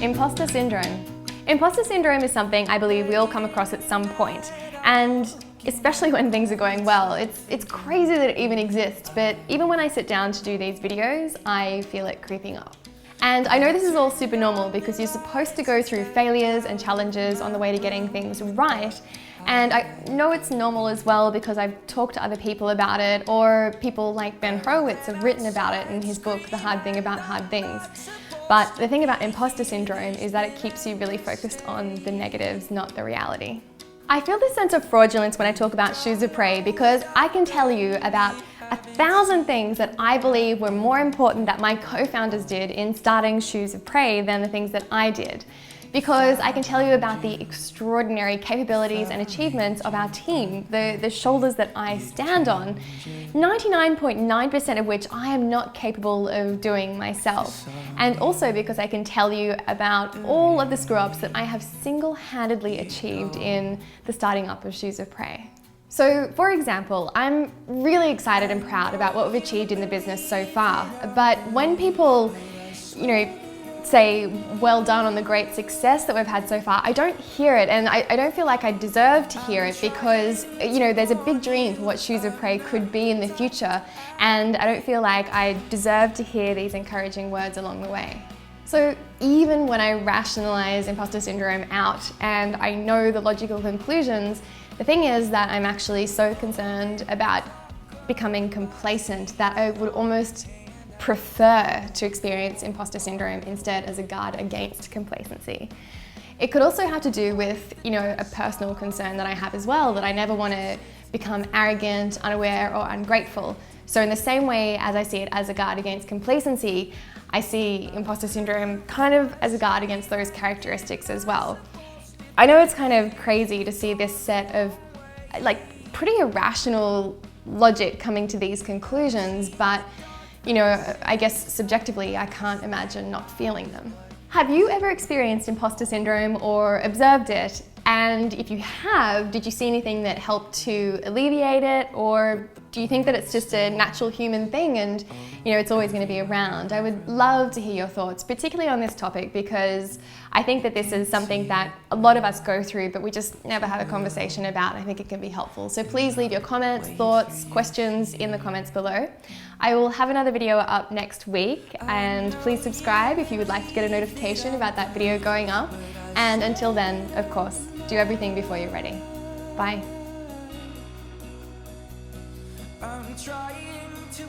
Imposter Syndrome. Imposter Syndrome is something I believe we all come across at some point, and especially when things are going well. It's crazy that it even exists, but even when I sit down to do these videos, I feel it creeping up. And I know this is all super normal because you're supposed to go through failures and challenges on the way to getting things right. And I know it's normal as well because I've talked to other people about it, or people like Ben Horowitz have written about it in his book, The Hard Thing About Hard Things. But the thing about imposter syndrome is that it keeps you really focused on the negatives, not the reality. I feel this sense of fraudulence when I talk about Shoes of Prey because I can tell you about 1,000 things that I believe were more important that my co-founders did in starting Shoes of Prey than the things that I did. Because I can tell you about the extraordinary capabilities and achievements of our team, the shoulders that I stand on, 99.9% of which I am not capable of doing myself. And also because I can tell you about all of the screw-ups that I have single-handedly achieved in the starting up of Shoes of Prey. So, for example, I'm really excited and proud about what we've achieved in the business so far. But when people, say well done on the great success that we've had so far, I don't hear it, and I don't feel like I deserve to hear it because there's a big dream for what Shoes of Prey could be in the future, and I don't feel like I deserve to hear these encouraging words along the way. So even when I rationalize imposter syndrome out and I know the logical conclusions, the thing is that I'm actually so concerned about becoming complacent that I would almost prefer to experience imposter syndrome instead as a guard against complacency. It could also have to do with, a personal concern that I have as well, that I never want to become arrogant, unaware, or ungrateful. So in the same way as I see it as a guard against complacency, I see imposter syndrome kind of as a guard against those characteristics as well. I know it's kind of crazy to see this set of pretty irrational logic coming to these conclusions, but I guess subjectively, I can't imagine not feeling them. Have you ever experienced imposter syndrome or observed it? And if you have, did you see anything that helped to alleviate it? Or do you think that it's just a natural human thing and it's always going to be around? I would love to hear your thoughts, particularly on this topic, because I think that this is something that a lot of us go through, but we just never have a conversation about. I think it can be helpful. So please leave your comments, thoughts, questions in the comments below. I will have another video up next week, and please subscribe if you would like to get a notification about that video going up. And until then, of course, do everything before you're ready. Bye. I'm trying to